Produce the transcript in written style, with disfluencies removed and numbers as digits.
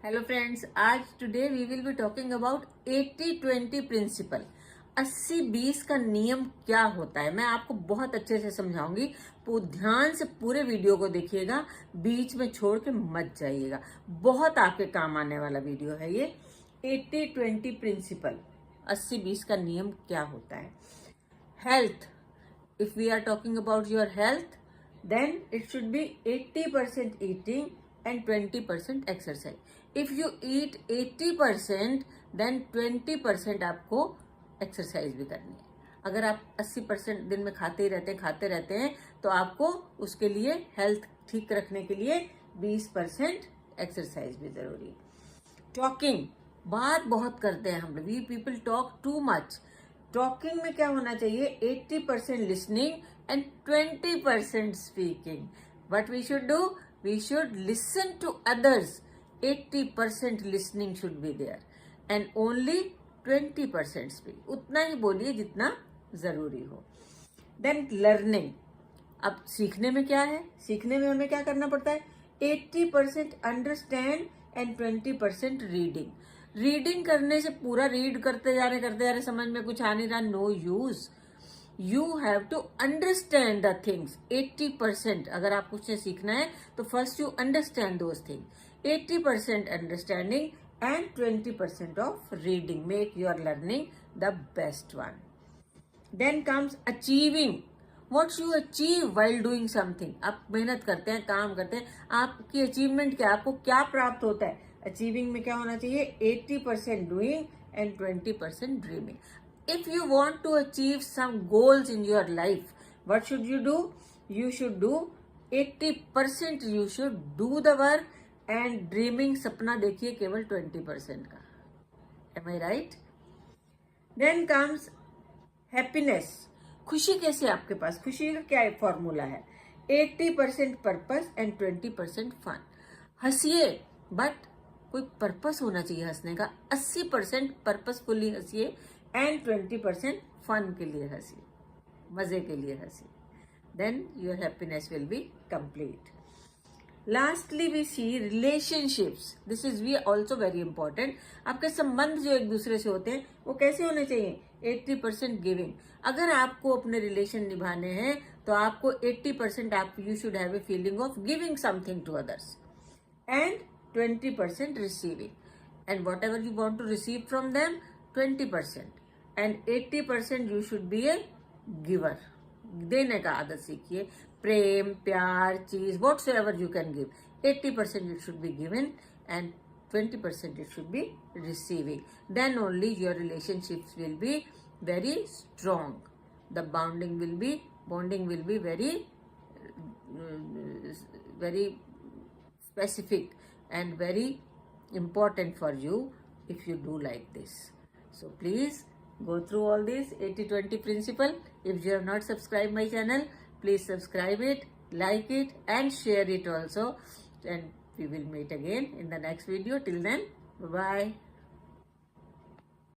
Hello friends, आज today we will be talking about 80-20 principle. 80-20 का नियम क्या होता है मैं आपको बहुत अच्छे से समझाऊंगी। ध्यान से पूरे वीडियो को देखिएगा, बीच में छोड़ के मत जाइएगा। बहुत आपके काम आने वाला वीडियो है ये। 80-20 प्रिंसिपल, 80-20 का नियम क्या होता है। Health, if we are talking about your health, then it should be 80% eating and 20% exercise. If you eat 80%, then 20% आपको एक्सरसाइज भी करनी है। अगर आप 80% दिन में खाते रहते हैं तो आपको उसके लिए हेल्थ ठीक रखने के लिए 20% एक्सरसाइज भी जरूरी है। टॉकिंग, बात बहुत करते हैं हम लोग, we people talk too much. Talking में क्या होना चाहिए, 80% listening and 20% speaking. What we should do, we should listen to others. 80% listening should be there and only 20% speak. उतना ही बोलिए जितना जरूरी हो। देन लर्निंग, अब सीखने में क्या है, सीखने में हमें क्या करना पड़ता है, 80% अंडरस्टैंड एंड 20% रीडिंग। रीडिंग करने से पूरा रीड करते जा रहे समझ में कुछ आ नहीं रहा, no use. You have to understand the things. 80% अगर आप कुछ सीखना है तो first you understand those thing. 80% understanding and 20% of reading make your learning the best one. Then comes achieving, what you achieve while doing something. आप मेहनत करते हैं, काम करते हैं, आपकी अचीवमेंट क्या, आपको क्या प्राप्त होता है। अचीविंग में क्या होना चाहिए, 80% doing and 20% dreaming. If you want to achieve some goals in your life, what should you do, you should do 80% you should do the work and dreaming, सपना देखिए केवल 20% का। Am I right? Then comes happiness, खुशी कैसे आपके पास, खुशी का क्या फॉर्मूला है, 80% पर्पस एंड 20% फन। हंसिए बट कोई पर्पस होना चाहिए हंसने का। 80% पर्पसफुली हंसिए एंड 20% फन के लिए हंसिए, मजे के लिए हंसिए। Then your happiness will be complete. Lastly we see relationships, this is we also very important. आपके संबंध जो एक दूसरे से होते हैं वो कैसे होने चाहिए, 80% गिविंग। अगर आपको अपने रिलेशन निभाने हैं तो आपको 80% आप you should have a feeling of giving something to others and 20% receiving, and whatever you want to receive from them, 20%, and 80% you should be a giver. देने का आदत सीखिए, प्रेम, प्यार, चीज, whatsoever you can give, 80% it should be given and 20% it should be receiving. Then only your relationships will be very strong. The bonding will be very specific and very important for you if you do like this. So please go through all this 80-20 principle. If you have not subscribed my channel, please subscribe it, like it and share it also, and we will meet again in the next video. Till then, bye bye.